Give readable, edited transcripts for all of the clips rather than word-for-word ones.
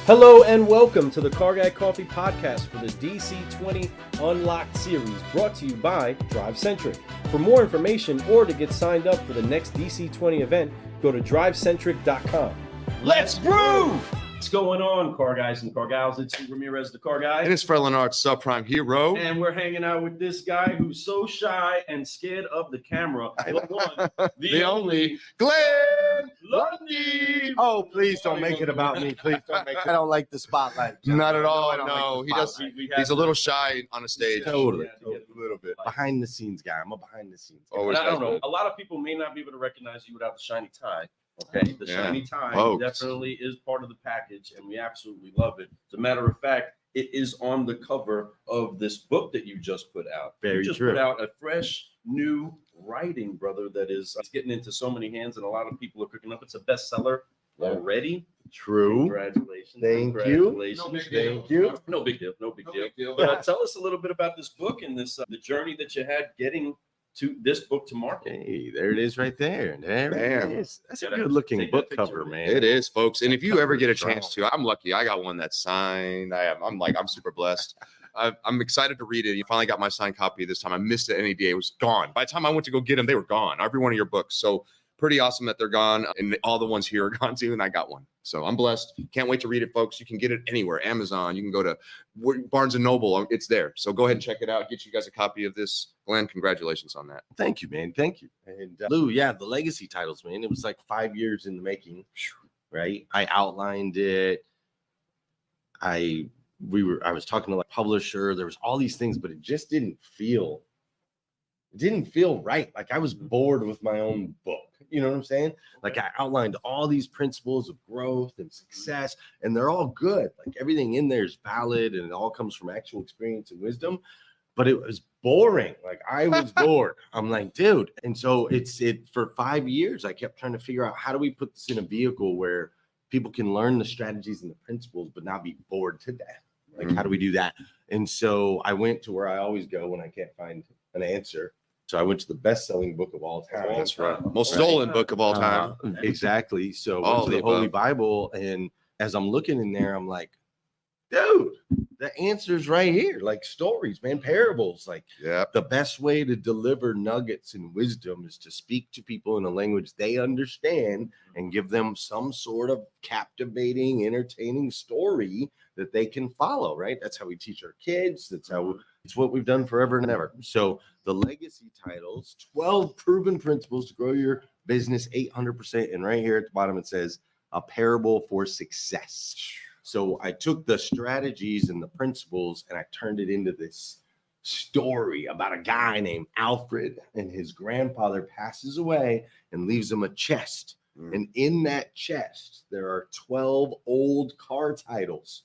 Hello and welcome to the Guy Coffee podcast for the DC20 Unlocked series, brought to you by DriveCentric. For more information or to get signed up for the next DC20 event, go to drivecentric.com. Let's brew! What's going on, car guys and car gals? It's Ramirez, the car guy. And it's Fred Leonard, subprime hero. And we're hanging out with this guy who's so shy and scared of the camera. The one, the only, Glenn Lundy. Oh, please don't make it about me. Please don't make it. I don't like the spotlight. Not at all. I don't No, like he does. He's a little shy on a stage. Totally. Yeah, A little bit. Behind the scenes guy. I'm a behind the scenes guy. Always But I don't has know. been. A lot of people may not be able to recognize you without the shiny tie. Okay, the Yeah. shiny tie Folks. definitely is part of the package, and we absolutely love it. As a matter of fact, it is on the cover of this book that you just put out. Very you just true. put out a fresh new writing, brother, that is it's getting into so many hands, and a lot of people are picking up. It's a bestseller already. True. Congratulations. Thank you. Congratulations. No big deal. Thank you. No big deal. No big No deal. big deal. But tell us a little bit about this book and this the journey that you had getting to this book to market. Hey, there it is right there. There Bam. it is. That's a Gotta good looking take book that picture, cover, man. It is, folks. And if you ever get a Strong. chance to, I'm lucky. I got one that's signed. I'm super blessed. I'm excited to read it. You finally got my signed copy this time. I missed it any day. It was gone. By the time I went to go get them, they were gone. Every one of your books. So pretty awesome that they're gone. And all the ones here are gone too. And I got one. So I'm blessed. Can't wait to read it, folks. You can get it anywhere. Amazon. You can go to Barnes & Noble. It's there. So go ahead and check it out. Get you guys a copy of this. Glenn, congratulations on that. Thank you, man. Thank you. And Lou, yeah, the legacy titles, man. It was like 5 years in the making, right? I outlined it. I was talking to like publisher. There was all these things, but it just didn't feel right. Like I was bored with my own book. You know what I'm saying? Like I outlined all these principles of growth and success, and they're all good. Like everything in there is valid and it all comes from actual experience and wisdom. But it was boring. Like I was bored. I'm like, dude. And so it for 5 years, I kept trying to figure out how do we put this in a vehicle where people can learn the strategies and the principles, but not be bored to death. Like, how do we do that? And so I went to where I always go when I can't find an answer. So I went to the best-selling book of all time. That's right. Most stolen book of all time. Exactly. So I All went to the the Holy above. Bible, and as I'm looking in there, I'm like, dude, the answer's right here. Like stories, man, parables. Like Yeah. the best way to deliver nuggets and wisdom is to speak to people in a language they understand and give them some sort of captivating, entertaining story that they can follow, right? That's how we teach our kids. It's what we've done forever and ever. So the legacy titles, 12 proven principles to grow your business 800%. And right here at the bottom, it says a parable for success. So I took the strategies and the principles and I turned it into this story about a guy named Alfred, and his grandfather passes away and leaves him a chest. And in that chest, there are 12 old car titles.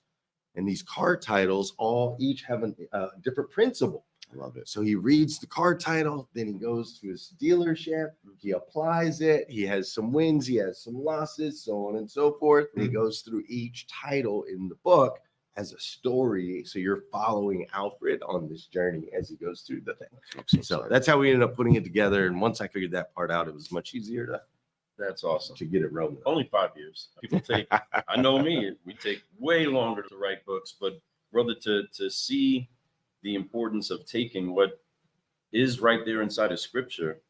And these car titles each have a different principle. I love it. So he reads the car title, then he goes to his dealership, he applies it, he has some wins, he has some losses, so on and so forth. And he goes through each title in the book as a story. So you're following Alfred on this journey as he goes through the thing. So that's how we ended up putting it together. And once I figured that part out, it was much easier That's awesome. to get it rolling. Only 5 years. People take, I know me, we take way longer to write books, but brother, to see the importance of taking what is right there inside of scripture,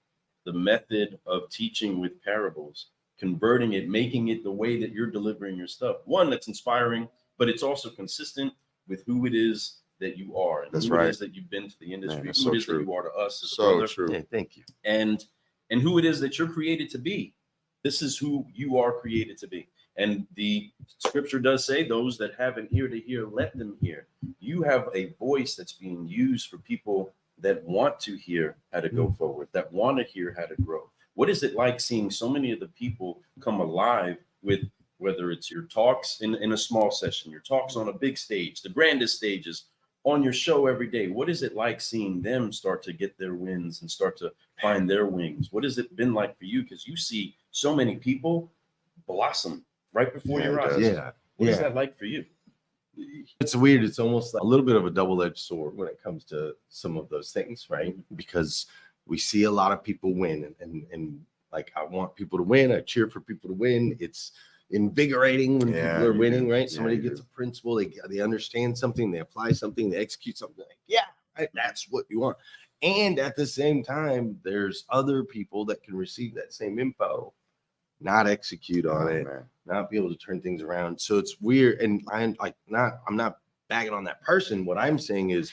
the method of teaching with parables, converting it, making it the way that you're delivering your stuff. One, that's inspiring, but it's also consistent with who it is that you are. And That's who right. it is that you've been to the industry, that's who so it is true. that you are to us as a So brother, true. Yeah, thank you. and who it is that you're created to be. This is who you are created to be. And the scripture does say, those that have an ear to hear, let them hear. You have a voice that's being used for people that want to hear how to go forward, that want to hear how to grow. What is it like seeing so many of the people come alive with, whether it's your talks in a small session, your talks on a big stage, the grandest stages, on your show every day? What is it like seeing them start to get their wins and start to find their wings? What has it been like for you? Because you see so many people blossom right before your eyes. Yeah. What is that like for you? It's weird. It's almost like a little bit of a double-edged sword when it comes to some of those things, right? Because we see a lot of people win, and like I want people to win. I cheer for people to win. It's invigorating when Yeah, people are you winning, do. right? Yeah, Somebody you gets do. a principle, they understand something, they apply something, they execute something. Like, yeah, right, that's what you want. And at the same time, there's other people that can receive that same info, not execute on it, man. not be able to turn things around. So it's weird. And I'm not bagging on that person. What I'm saying is,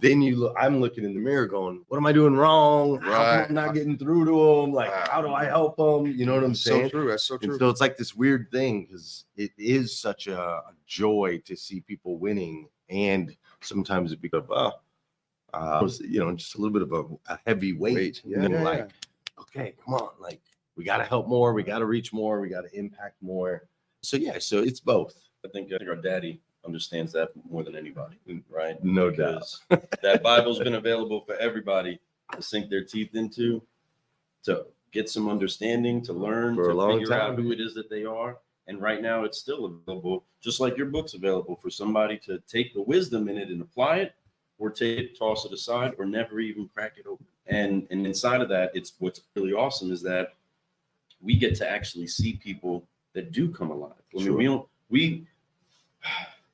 then I'm looking in the mirror going, what am I doing wrong? How come Right. I'm not getting through to them? Like, how do I help them? You know what I'm That's saying? so true. That's so And true. so it's like this weird thing because it is such a joy to see people winning. And sometimes it becomes, just a little bit of a heavy weight. Yeah, And then yeah, like, okay, come on. Like, we got to help more. We got to reach more. We got to impact more. So, yeah, so it's both. I think our daddy understands that more than anybody, right? No Because that Bible's been available for everybody to sink their teeth into, to get some understanding, to learn, For a to long figure out time. who it is that they are. And right now it's still available, just like your book's available for somebody to take the wisdom in it and apply it, or take it, toss it aside, or never even crack it open. And inside of that, it's what's really awesome is that we get to actually see people that do come alive. I mean, we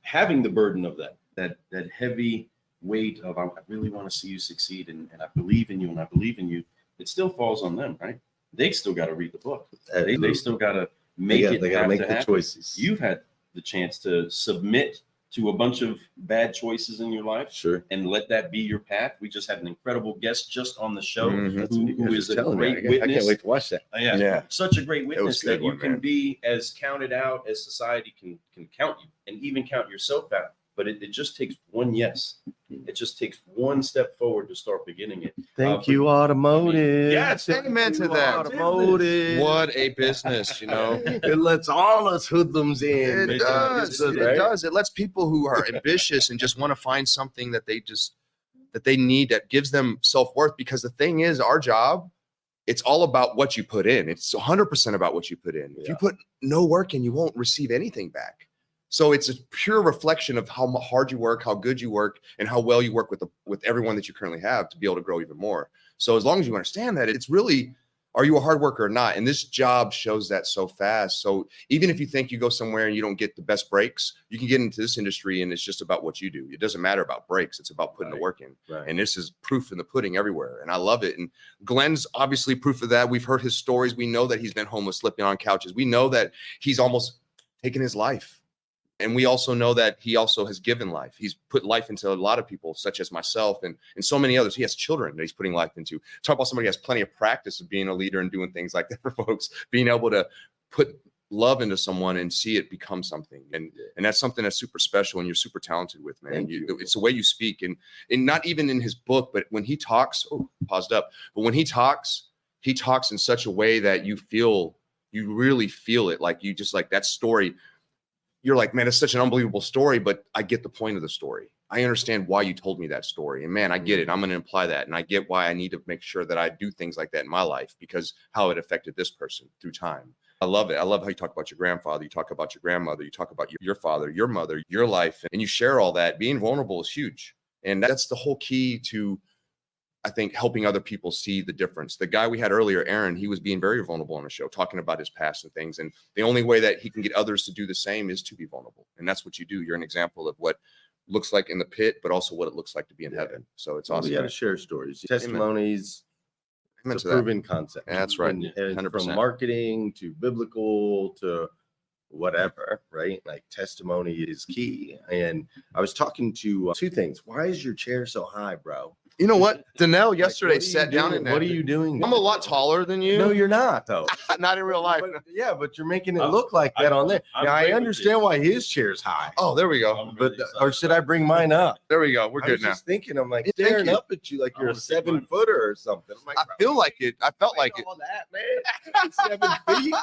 having the burden of that heavy weight of I really want to see you succeed and I believe in you and I believe in you, it still falls on them, right? They still got to read the book. They still got to make it. They got to make the happen. choices. You've had the chance to submit to a bunch of bad choices in your life, Sure. and let that be your path. We just had an incredible guest just on the show Mhm. who is a telling me. great witness. I can't wait to watch that. Yeah, such a great witness good that you one, can man. be as counted out as society can count you, and even count yourself out. But it just takes one yes. It just takes one step forward to start beginning it. Thank you, automotive. Yes, amen to that. Automotive. What a business, you know. It lets all us hoodlums in. It does. Right? It does. It lets people who are ambitious and just want to find something that they need that gives them self-worth. Because the thing is, our job, it's all about what you put in. It's 100% about what you put in. If you put no work in, you won't receive anything back. So it's a pure reflection of how hard you work, how good you work, and how well you work with everyone that you currently have to be able to grow even more. So as long as you understand that, it's really, are you a hard worker or not? And this job shows that so fast. So even if you think you go somewhere and you don't get the best breaks, you can get into this industry and it's just about what you do. It doesn't matter about breaks. It's about putting the work in. Right. And this is proof in the pudding everywhere. And I love it. And Glenn's obviously proof of that. We've heard his stories. We know that he's been homeless, sleeping on couches. We know that he's almost taken his life. And we also know that he also has given life. He's put life into a lot of people, such as myself and so many others. He has children that he's putting life into. Talk about somebody who has plenty of practice of being a leader and doing things like that for folks, being able to put love into someone and see it become something. And that's something that's super special and you're super talented with, man. It's the way you speak. And not even in his book, but when he talks, paused up. But when he talks in such a way that you really feel it. Like you just like that story. You're like, man, it's such an unbelievable story, but I get the point of the story. I understand why you told me that story. And man, I get it. I'm going to imply that. And I get why I need to make sure that I do things like that in my life because how it affected this person through time. I love it. I love how you talk about your grandfather. You talk about your grandmother. You talk about your father, your mother, your life, and you share all that. Being vulnerable is huge. And that's the whole key to, I think, helping other people see the difference. The guy we had earlier, Aaron, he was being very vulnerable on the show, talking about his past and things. And the only way that he can get others to do the same is to be vulnerable. And that's what you do. You're an example of what looks like in the pit, but also what it looks like to be in heaven. So it's awesome. We got to share stories, testimonies. Amen It's a to that. proven concept. Yeah, that's right. And 100%. from marketing to biblical to whatever, right? Like testimony is key. And I was talking to two things. Why is your chair so high, bro? You know what? Danelle Like, yesterday what are you sat down doing? in there. What are you doing? I'm a lot taller than you. No, you're not, though. Not in real life. But you're making it look like that on there. I'm Now, I great with understand why his chair's high. Oh, there we go. I'm But really excited or should I about bring mine up? There we go. We're I good was now. just thinking, I'm like Thank staring you. up at you like I you're a wanna take mine. 7-footer or something. I'm like, I bro, feel like it. I felt like it. all that, man. 7 feet.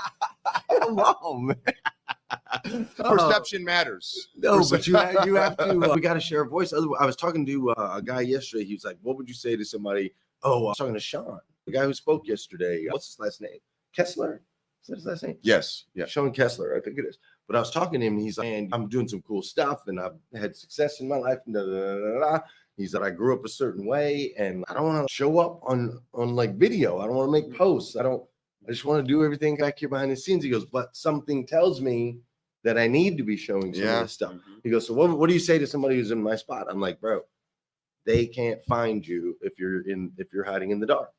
Come on, man. Perception matters. No, but you have to. We got to share a voice. I was talking to a guy yesterday. He was like, "What would you say to somebody?" Oh, I was talking to Sean, the guy who spoke yesterday. What's his last name? Kessler. Is that his last name? Yes. Yeah. Sean Kessler, I think it is. But I was talking to him, and he's like, "And I'm doing some cool stuff, and I've had success in my life." And da, da, da, da, da. He said, "I grew up a certain way, and I don't want to show up on like video. I don't want to make posts. I don't I just want to do everything back here behind the scenes. He goes, but something tells me that I need to be showing some of this stuff. He goes, so what do you say to somebody who's in my spot? I'm like, bro, they can't find you if you're hiding in the dark.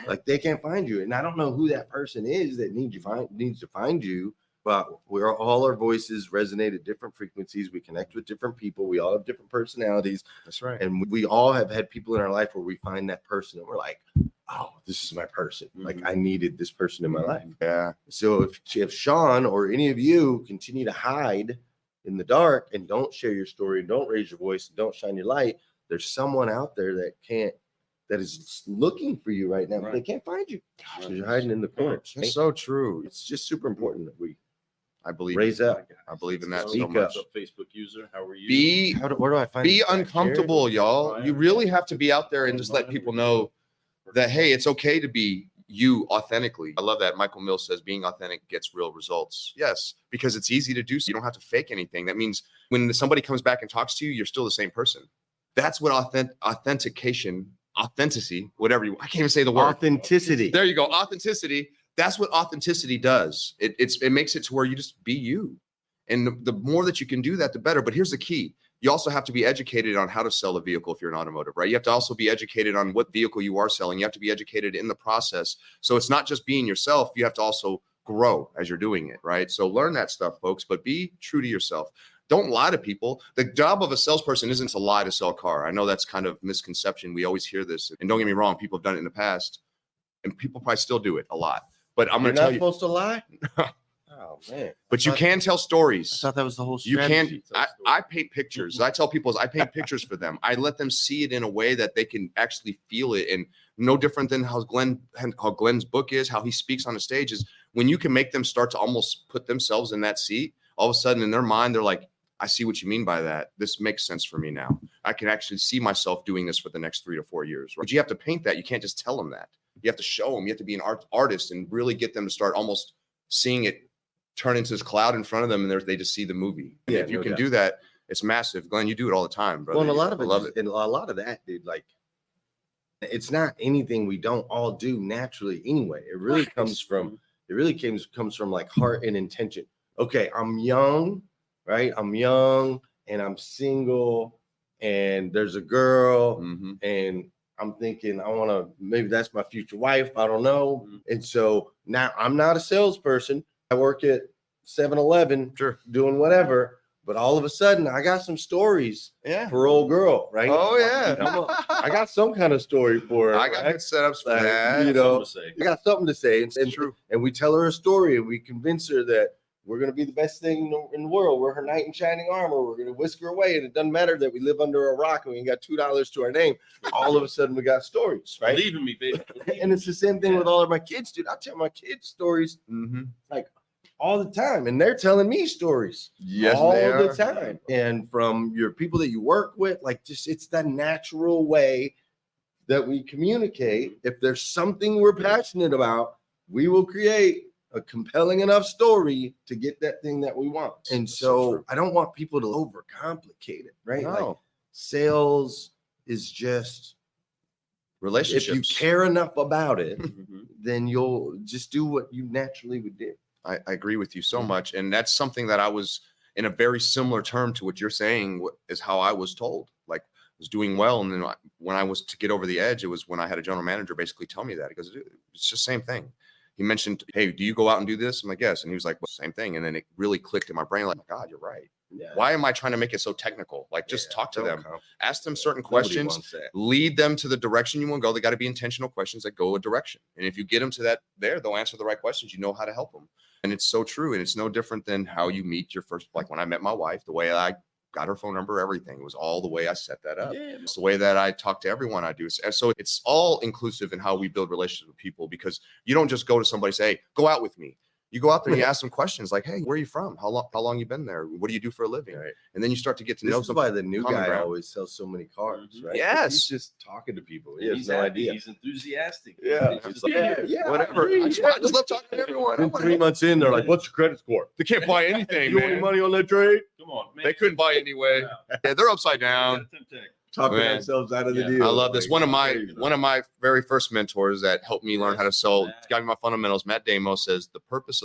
Like they can't find you. And I don't know who that person is that needs to find you, but all our voices resonate at different frequencies. We connect with different people. We all have different personalities. That's right. And we all have had people in our life where we find that person and we're like, oh, this is my person. Like I needed this person in my life. Yeah. So if Sean or any of you continue to hide in the dark and don't share your story, don't raise your voice, don't shine your light, there's someone out there that is looking for you right now, but they can't find you. You're hiding in the corners. That's so true. It's just super important that we raise up. I believe in that so Speak much. up. Facebook user, how are you? Where do I find Be it? uncomfortable, y'all. You really have to be out there and just let people know that, hey, it's okay to be you authentically. I love that. Michael Mills says being authentic gets real results. Yes, because it's easy to do. So you don't have to fake anything. That means when somebody comes back and talks to you, you're still the same person. That's what authenticity, whatever I can't even say the word. Authenticity. There you go. Authenticity. That's what authenticity does. It makes it to where you just be you. And the more that you can do that, the better. But here's the key. You also have to be educated on how to sell a vehicle if you're an automotive, right? You have to also be educated on what vehicle you are selling. You have to be educated in the process. So it's not just being yourself. You have to also grow as you're doing it, right? So learn that stuff, folks, but be true to yourself. Don't lie to people. The job of a salesperson isn't to lie to sell a car. I know that's kind of misconception. We always hear this. And don't get me wrong, people have done it in the past. And people probably still do it a lot. But I'm going to tell you. You're not supposed to lie? Oh, man. But you can tell stories. I thought that was the whole You strategy. can. I paint pictures. I tell people I paint pictures for them. I let them see it in a way that they can actually feel it. And no different than how Glenn's book is, how he speaks on the stage is when you can make them start to almost put themselves in that seat. All of a sudden in their mind, they're like, I see what you mean by that. This makes sense for me now. I can actually see myself doing this for the next 3 to 4 years. Right? But you have to paint that. You can't just tell them that. You have to show them. You have to be an artist and really get them to start almost seeing it turn into this cloud in front of them, and they just see the movie. Yeah, if you can do that, it's massive. Glenn, you do it all the time, brother. Well, and a lot of love it, and a lot of that, dude, like it's not anything we don't all do naturally anyway. It really comes from like heart and intention. Okay, I'm young, right? I'm young and I'm single, and there's a girl, and I'm thinking maybe that's my future wife. I don't know. And so now I'm not a salesperson. I work at 7-Eleven, doing whatever, but all of a sudden I got some stories for old girl, right? Oh, yeah. I got some kind of story for her. I got good setups for that. You know, I got something to say. It's true. And we tell her a story and we convince her that we're going to be the best thing in the world. We're her knight in shining armor. We're going to whisk her away. And it doesn't matter that we live under a rock and we ain't got $2 to our name. All of a sudden we got stories, right? Believe in me, baby. And it's the same thing with all of my kids, dude. I tell my kids stories like all the time. And they're telling me stories all the time. And from your people that you work with, like just it's the natural way that we communicate. If there's something we're passionate about, we will create a compelling enough story to get that thing that we want. And so I don't want people to overcomplicate it, right? No. Like sales is just relationships. If you care enough about it, then you'll just do what you naturally would do. I agree with you so much. And that's something that I was in a very similar term to what you're saying is how I was told. Like I was doing well. And then when I was to get over the edge, it was when I had a general manager basically tell me that. He goes, it's just the same thing. He mentioned, hey, do you go out and do this? I'm like, yes. And he was like, well, same thing. And then it really clicked in my brain. Like, God, you're right. Yeah. Why am I trying to make it so technical? Like, just talk to them, ask them certain questions, lead them to the direction you want to go. They got to be intentional questions that go a direction. And if you get them to that they'll answer the right questions. You know how to help them. And it's so true. And it's no different than how you meet your first, like when I met my wife, the way I got her phone number, everything. It was all the way I set that up. Yeah. It's the way that I talk to everyone I do. And so it's all inclusive in how we build relationships with people, because you don't just go to somebody and say, hey, go out with me. You go out there and you ask them questions like, hey, where are you from? How long you been there? What do you do for a living? Right. And then you start to get to know somebody. This is why the new guy always sells so many cars, right? Yes. He's just talking to people. He has no idea. He's enthusiastic. Yeah. Whatever. I just love talking to everyone. And 3 months in, they're like, what's your credit score? They can't buy anything, You want any money on that trade? Come on, man. They couldn't buy anyway. Yeah, they're upside down. talking Man. ourselves out of the Yeah. deal. I love this. Like, One of my very first mentors that helped me learn how to sell, Matt. got me my fundamentals. Matt Damos says the purpose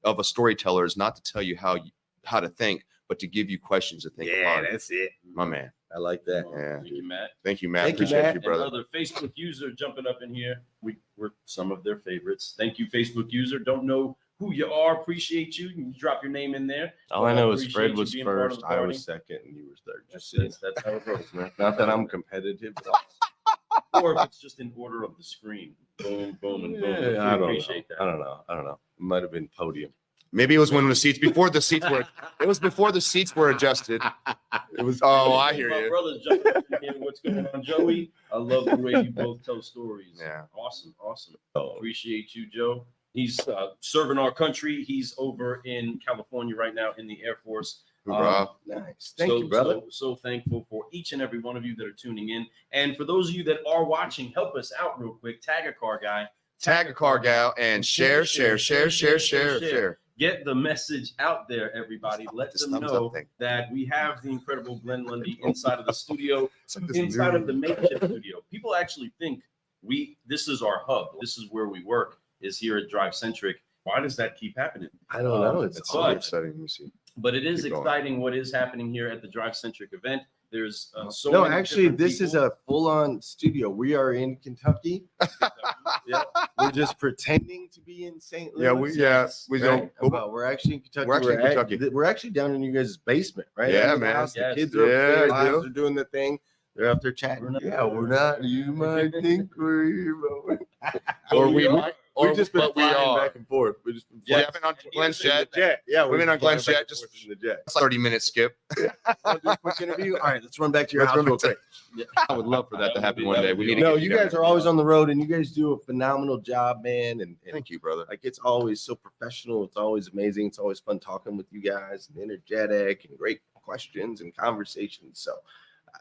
of a storyteller is not to tell you how to think, but to give you questions to think upon. that's it. My man. I like that. Yeah. Thank you, Matt. Thank you, Matt. Thank you, Appreciate Matt. you, brother. Another Facebook user jumping up in here. We're some of their favorites. Thank you, Facebook user. Don't know who you are. Appreciate you. You drop your name in there. All I know is Appreciate Fred you was being part of first, the I party. was second, and you were third. Just so you know. That's how it goes, man. Not that I'm competitive. Or if it's just in order of the screen. Boom, boom, and boom. Yeah, I don't Appreciate know. that. I don't know. It might have been podium. Maybe it was when the seats before the seats were adjusted. It was. Oh, I hear My you. brother's jumping in here. What's going on, Joey? I love the way you both tell stories. Yeah. Awesome. Oh, Appreciate you, Joe. He's serving our country. He's over in California right now in the Air Force. Hoorah. nice. Thank you, brother. So thankful for each and every one of you that are tuning in. And for those of you that are watching, help us out real quick. Tag a car guy. Tag a car gal and share. Get the message out there, everybody. Let This them thumbs know up thing. that we have the incredible Glenn Lundy inside of the studio, It's like this inside new- of the makeshift studio. People actually think this is our hub. This is where we work, is here at DriveCentric. Why does that keep happening? I don't know. It's It's so so But- exciting. Let me see. But it is Keep going. exciting what is happening here at the DriveCentric event. There's so no, many actually, different this is people. a full-on studio. We are in Kentucky. Yeah. We're just pretending to be in St. Louis. we Right? don't. But we're actually in Kentucky. We're actually in Kentucky. We're actually down in you guys' basement, right? Yeah, Under the man. house. The Yes. kids are Yeah, upstairs. dude. Wives are doing the thing. They're out there chatting. We're not. You might think we're. Or we might. Or We've just been but we flying are. back and forth. We've just been Yeah, flying I've been on And Glenn's here's the jet. jet. Yeah, We've been on Glenn's jet, just- in the jet. It's a 30-minute skip. I'll do a quick interview. All right, let's run back to your Let's house run real back quick. I would love for that to happen one That day. would We be need to No, get you down guys there. are always on the road, and you guys do a phenomenal job, man. And Thank you, brother. like it's always so professional. It's always amazing. It's always fun talking with you guys, and energetic, and great questions and conversations. So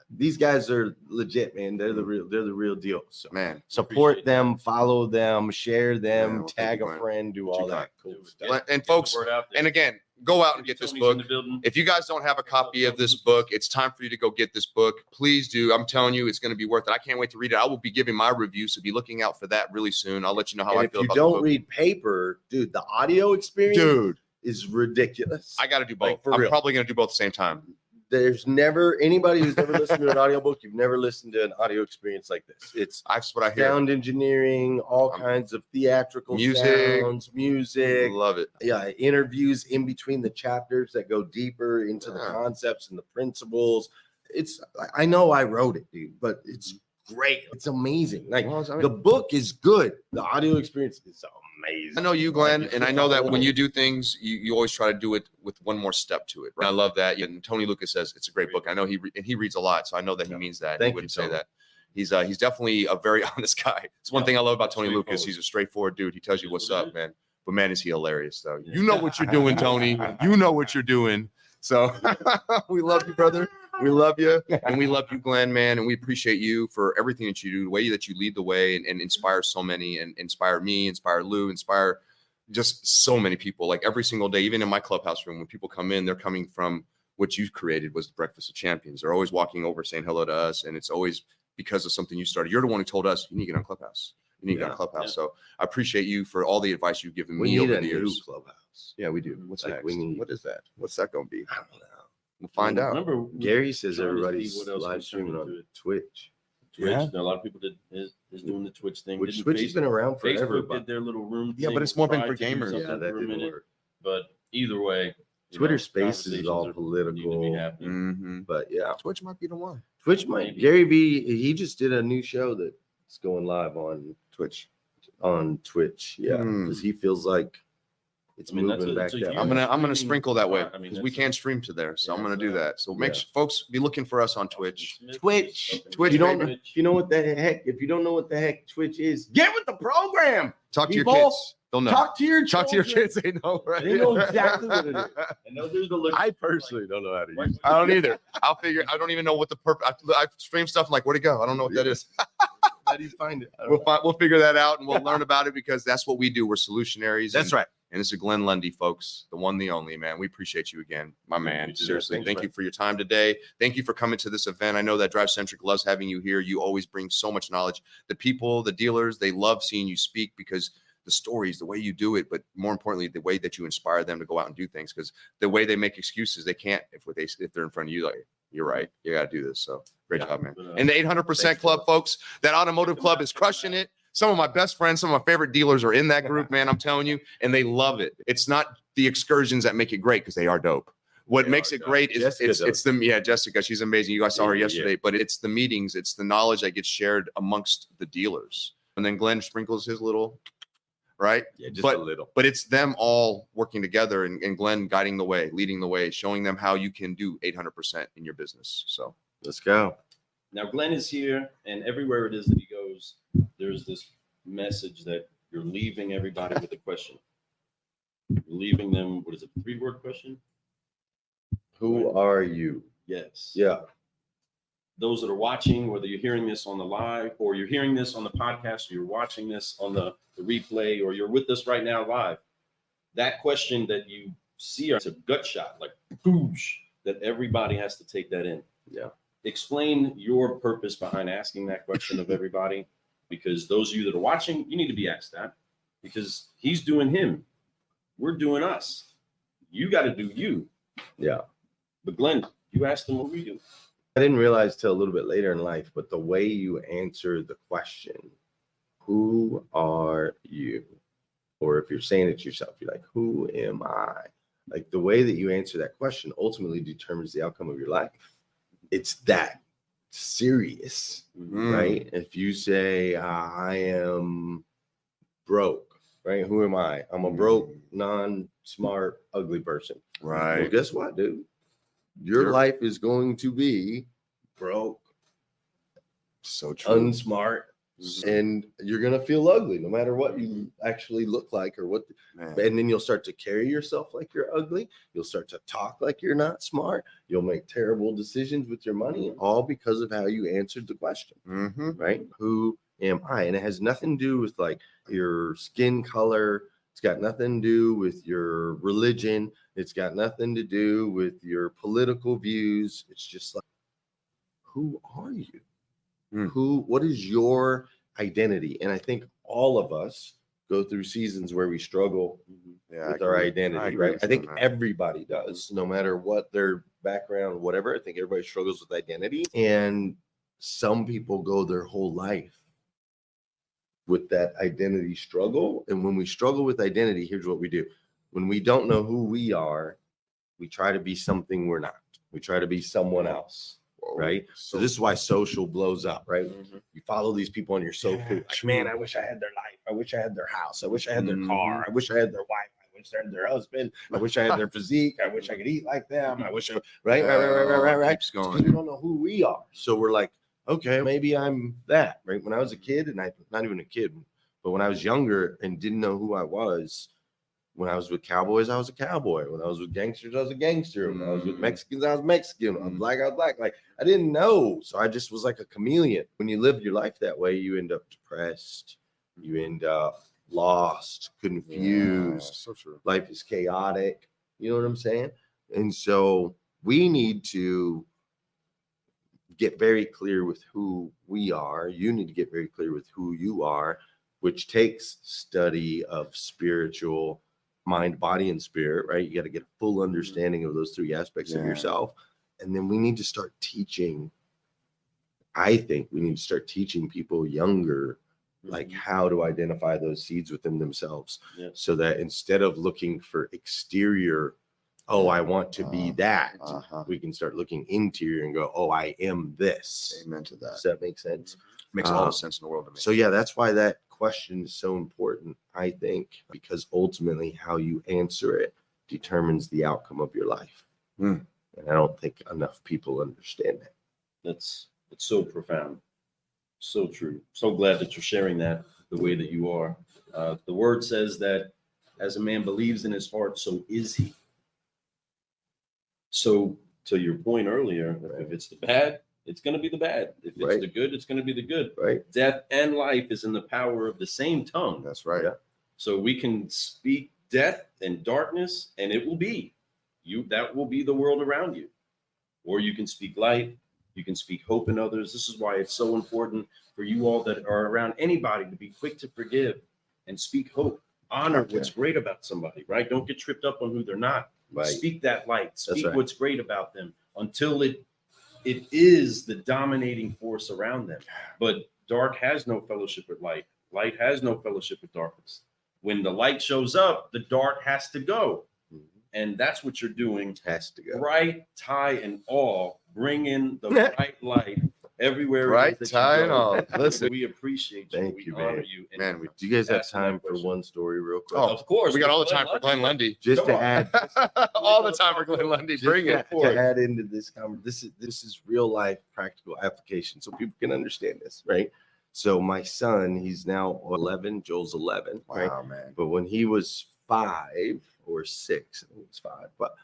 these guys are legit, man. They're the real deal. So Man, support Appreciate them, follow them, share them, Yeah, well, thank tag you, a man. friend, do all that cool stuff. And folks, and again, go out and get this book. If you guys don't have a copy of this book, it's time for you to go get this book. Please do. I'm telling you, it's going to be worth it. I can't wait to read it. I will be giving my review, so be looking out for that really soon. I'll let you know how And I if feel you about the don't book. read paper, dude, the audio experience Dude, is ridiculous. I got to do both. Like, for I'm real. probably going to do both at the same time. There's never anybody who's never listened to an audiobook, you've never listened to an audio experience like this. It's That's what I hear. sound engineering, all kinds of theatrical Music. sounds, music, Love it. yeah, interviews in between the chapters that go deeper into the Yeah. concepts and the principles. It's I know I wrote it, dude, but it's great. It's amazing. Like Well, I mean- the book is good. The audio experience is amazing. I know you, Glenn, Like, and I know that when you do things, you always try to do it with one more step to it. Right? I love that. And Tony Lucas says it's a great book. I know he reads a lot, so I know that he means that. Thank He wouldn't you, say Tony. that. He's definitely a very honest guy. It's one Yeah. thing I love about Tony Straightforward. Lucas. He's a straightforward dude. He tells you Is what's what it up, is. man. But man, is he hilarious though. Yeah. You know what you're doing, Tony. You know what you're doing. So we love you, brother. We love you, and we love you, Glenn, man. And we appreciate you for everything that you do, the way that you lead the way and inspire so many, and inspire me, inspire Lou, inspire just so many people. Like every single day, even in my clubhouse room, when people come in, they're coming from what you created was the Breakfast of Champions. They're always walking over saying hello to us, and it's always because of something you started. You're the one who told us you need to get on Clubhouse. You need to get on Yeah. Clubhouse. Yeah. So I appreciate you for all the advice you've given We me need over a the new years. clubhouse. Yeah, we do. What's Like, next? we need- What is that? What's that going to be? I don't know. We'll find out. Remember, Gary says trying to see everybody's what else live was turning streaming into on it. Twitch, Twitch. Yeah. There are a lot of people that is doing the Twitch thing. which Didn't Twitch has been around forever. Facebook But did their little room. Yeah, thing, but it's more been tried for to do gamers. something yeah, that for a didn't minute. work. But either way, you Twitter know, Spaces is all conversations need to be political. happening. Mm-hmm. But yeah, Twitch might be the one. Twitch might. Maybe. Gary V. He just did a new show that's going live on Twitch. Twitch. Yeah, Hmm. because he feels like it's I mean, that's moving a- back it's a down. huge- I'm gonna streaming sprinkle that way spot. I mean, because we that's can stream to there. So yeah, I'm gonna do so- that. So make Yeah. folks be looking for us on Twitch. Twitch. Twitch, You don't. baby. If you know what the heck. If you don't know what the heck Twitch is, get with the program. Talk to your People, kids. They'll know. Talk to your Talk to your children. kids. They know, right? They know exactly what it is. And they'll do the look. I personally don't know how to use it. I don't either. I'll figure. I don't even know what the purpose. I stream stuff like where'd it go? I don't know what that is. How do you find it? I don't We'll know. we'll figure that out and we'll learn about it because that's what we do. We're solutionaries. That's and right. And this is Glenn Lundy, folks, the one, the only, man. We appreciate you again, my man. Seriously, Thanks, thank man. you for your time today. Thank you for coming to this event. I know that DriveCentric loves having you here. You always bring so much knowledge. The people, the dealers, they love seeing you speak because the stories, the way you do it, but more importantly, the way that you inspire them to go out and do things. Because the way they make excuses, they can't if they're in front of you. Like, you're right, you got to do this. So great job, man. And the 800% Club, folks, that automotive club is crushing it. Some of my best friends, some of my favorite dealers are in that group, man. I'm telling you, and they love it. It's not the excursions that make it great because they are dope. What makes it great is it's the Jessica. She's amazing. You guys saw her yesterday, but it's the meetings, it's the knowledge that gets shared amongst the dealers. And then Glenn sprinkles his little, right? Yeah, just a little. But it's them all working together and Glenn guiding the way, leading the way, showing them how you can do 800% in your business. So let's go. Now, Glenn is here, and everywhere it is that he goes, there's this message that you're leaving everybody with a question. You're leaving them, what is it, 3-word question? Who are you? Yes. Yeah. Those that are watching, whether you're hearing this on the live or you're hearing this on the podcast, or you're watching this on the replay, or you're with us right now live, that question that you see, it's a gut shot, like boosh, that everybody has to take that in. Yeah. Explain your purpose behind asking that question of everybody, because those of you that are watching, you need to be asked that, because he's doing him. We're doing us. You got to do you. Yeah. But Glenn, you asked him what we do. I didn't realize till a little bit later in life, but the way you answer the question, who are you? Or if you're saying it to yourself, you're like, who am I? Like the way that you answer that question ultimately determines the outcome of your life. It's that serious, right? If you say, I am broke, right? Who am I? I'm a broke, non-smart, ugly person. right. Well, guess what, dude? Your life is going to be broke, So true. unsmart, and you're going to feel ugly no matter what you actually look like or what. And then you'll start to carry yourself like you're ugly. You'll start to talk like you're not smart. You'll make terrible decisions with your money, all because of how you answered the question, right? Who am I? And it has nothing to do with like your skin color. It's got nothing to do with your religion. It's got nothing to do with your political views. It's just like, who are you? What is your identity? And I think all of us go through seasons where we struggle with our identity, right? I think everybody does, no matter what their background, whatever. I think everybody struggles with identity. And some people go their whole life with that identity struggle. And when we struggle with identity, here's what we do. When we don't know who we are, we try to be something we're not. We try to be someone else, right? So this is why social blows up, right? You follow these people on your social, like, man, I wish I had their life. I wish I had their house. I wish I had their car. I wish I had their wife. I wish I had their husband. I wish I had their physique. I wish I could eat like them. I wish I, right. Keeps going. So we don't know who we are. So we're like, okay, maybe I'm that, right? When I was a kid, and not even a kid, but when I was younger and didn't know who I was, when I was with cowboys, I was a cowboy. When I was with gangsters, I was a gangster. When I was with Mexicans, I was Mexican. When I was black, I was black. Like, I didn't know. So I just was like a chameleon. When you live your life that way, you end up depressed. You end up lost, confused. So true. Life is chaotic. You know what I'm saying? And so we need to get very clear with who we are. You need to get very clear with who you are, which takes study of spiritual mind, body, and spirit, right? You got to get a full understanding of those 3 aspects of yourself. And then we need to start teaching. I think we need to start teaching people younger, like how to identify those seeds within themselves, so that instead of looking for exterior, oh, I want to be that, we can start looking interior and go, oh, I am this. Amen to that. Does that make sense? Makes all the sense in the world to me. So yeah, that's why that question is so important, I think, because ultimately how you answer it determines the outcome of your life. And I don't think enough people understand that. It's so profound. So true. So glad that you're sharing that the way that you are. The word says that as a man believes in his heart, so is he. So to your point earlier, if it's the bad, it's going to be the bad. If it's the good, it's going to be the good. Right. Death and life is in the power of the same tongue. That's right. So we can speak death and darkness, and it will be you. That will be the world around you. Or you can speak light. You can speak hope in others. This is why it's so important for you all that are around anybody to be quick to forgive and speak hope. Honor what's great about somebody, right? Don't get tripped up on who they're not. Right. Speak that light. Speak right. what's great about them until it is the dominating force around them. But dark has no fellowship with light. Light has no fellowship with darkness. When the light shows up, the dark has to go. And that's what you're doing. Has to go. Bright, tie, and all. Bring in the bright light everywhere. Bright, tie, and all. Listen, we appreciate you. Thank we you, honor man. you. Man, Do you guys have Asking that time for question. one story real quick? Oh, Of course. we got all the time for Glenn Lundy. Just Come to on. add, All the time for Glenn Lundy. Bring it. to add into this conversation, this is real life practical application, so people can understand this, right? So my son, he's now 11. Joel's 11, right? Wow, man. But when he was 5 or 6, I think it was 5, but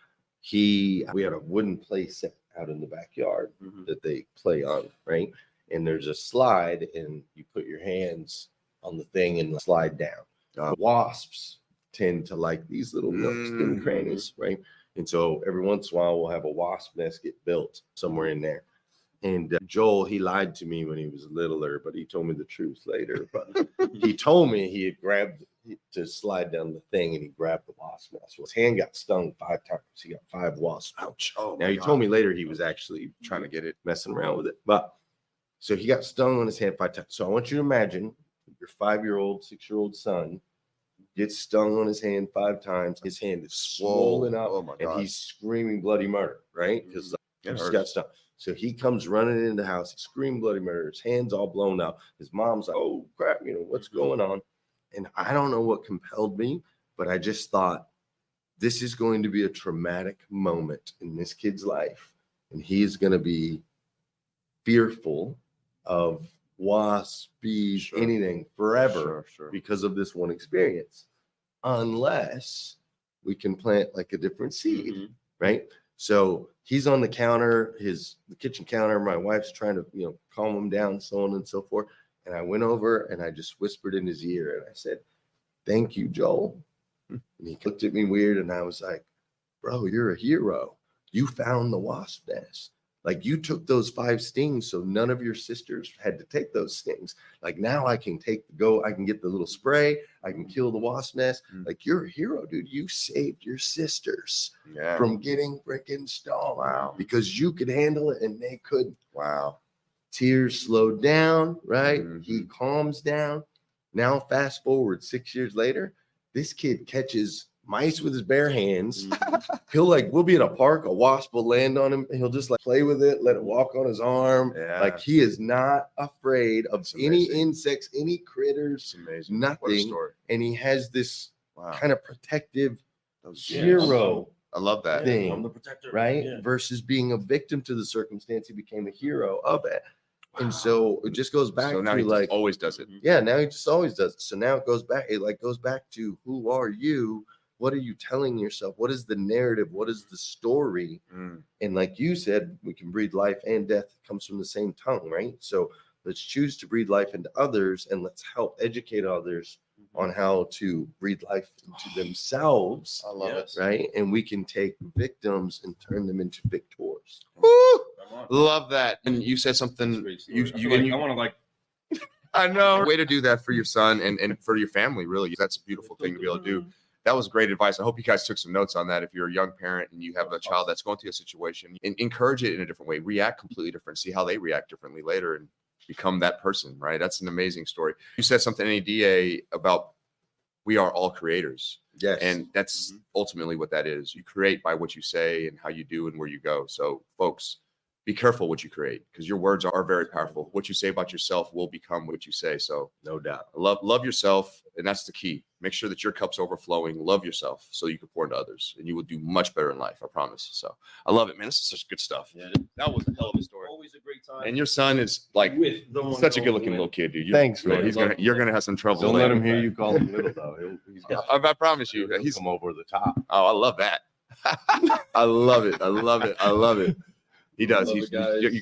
we had a wooden play set out in the backyard that they play on, right? And there's a slide, and you put your hands on the thing and slide down. Wasps tend to like these little nooks and crannies, right? And so every once in a while, we'll have a wasp nest get built somewhere in there. And Joel, he lied to me when he was littler, but he told me the truth later. But he told me he had grabbed to slide down the thing, and he grabbed the wasp nest. Well, his hand got stung 5 times. He got 5 wasps. Ouch. Oh, Now, he told me later he was actually trying to get it. messing around with it. But so he got stung on his hand 5 times. So I want you to imagine your 5-year-old, 6-year-old son gets stung on his hand 5 times. His hand is swollen up, Oh, my God. and he's screaming bloody murder, right? Because he just got stung. So he comes running into the house, he's screaming bloody murder, his hand's all blown up. His mom's like, oh, crap, what's going on? And I don't know what compelled me, but I just thought, this is going to be a traumatic moment in this kid's life. And he's going to be fearful of wasps, bees, anything forever because of this one experience, unless we can plant like a different seed, right? So he's on the counter, the kitchen counter. My wife's trying to, calm him down, so on and so forth. And I went over and I just whispered in his ear and I said, thank you, Joel. And he looked at me weird and I was like, bro, you're a hero. You found the wasp nest. Like, you took those 5 stings, so none of your sisters had to take those stings. Like, now I can I can get the little spray. I can kill the wasp nest. Like, you're a hero, dude. You saved your sisters from getting freaking stung. Wow. Because you could handle it and they couldn't. Wow. Tears slowed down, right? He calms down. Now, fast forward 6 years later, this kid catches mice with his bare hands. We'll be in a park, a wasp will land on him, and he'll just play with it, let it walk on his arm. Yeah. Like, he is not afraid of any insects, any critters, nothing. What a story. And he has this kind of protective hero. I love that thing. I'm the protector, right? Yeah. Versus being a victim to the circumstance, he became a hero of it. And so it just goes back now to he always does it. Yeah, now he just always does it. So now it goes back to, who are you? What are you telling yourself? What is the narrative? What is the story? And like you said, we can breathe life and death. It comes from the same tongue, right? So let's choose to breathe life into others, and let's help educate others on how to breathe life into themselves. I love it. Right? And we can take victims and turn them into victors. Woo! Love that. And you said something. I want to I know. Way to do that for your son and for your family, really. That's a beautiful thing to be able to do. That was great advice. I hope you guys took some notes on that. If you're a young parent and you have a child that's going through a situation, and encourage it in a different way, react completely different, see how they react differently later and become that person, right? That's an amazing story. You said something in ADA about we are all creators. Yes. And that's ultimately what that is. You create by what you say and how you do and where you go. So folks, be careful what you create, because your words are very powerful. What you say about yourself will become what you say. So no doubt. Love yourself. And that's the key. Make sure that your cup's overflowing. Love yourself so you can pour into others, and you will do much better in life. I promise. So I love it, man. This is such good stuff. Yeah. That was a hell of a story. Always a great time. And your son is like With the one such a and good looking only little kid, dude. Thanks, man. You're gonna have some trouble. Don't later. let him hear you call him little, though. I promise you. He's come over the top. Oh, I love that. I love it. I love it. I love it. He does. You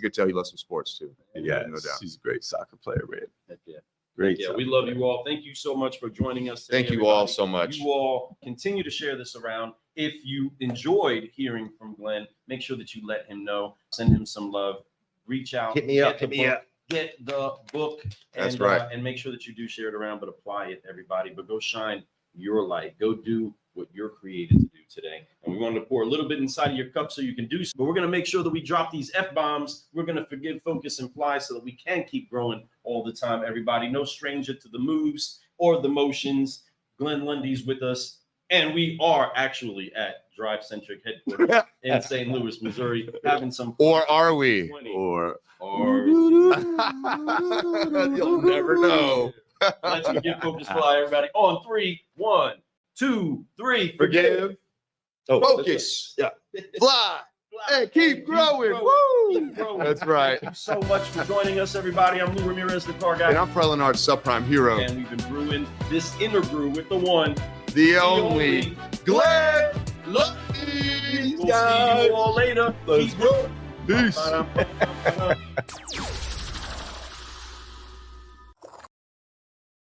could tell he loves some sports too. Yeah, no doubt. He's a great soccer player, man. Heck yeah. Great. Yeah, stuff. we love you all. Thank you so much for joining us today. Thank you all everybody. so much. You all continue to share this around. If you enjoyed hearing from Glenn, make sure that you let him know. Send him some love. Reach out. Hit me up. Get the Hit me book. up. Get the book. That's and, right. And make sure that you do share it around, but apply it, everybody. But go shine your light. Go do what you're created to do today. And we wanted to pour a little bit inside of your cup so you can do so. But we're going to make sure that we drop these F-bombs. We're going to forgive, focus, and fly so that we can keep growing all the time, everybody. No stranger to the moves or the motions. Glenn Lundy's with us. And we are actually at DriveCentric headquarters in St. Louis, Missouri, having some fun. Or are we? 20. Or Or you'll never know. let's forgive, focus, fly, everybody. On 3, 1, 2, 3. Forgive, Oh, focus, Yeah. fly, and keep growing. Woo! Keep growing. That's right. Thank you so much for joining us, everybody. I'm Lou Ramirez, the car guy. And I'm Frelinard Subprime Hero, And we've been brewing this inner brew with the one, the only Glenn Lundy. We'll see you all later. Let's Keep go. Peace. brewing.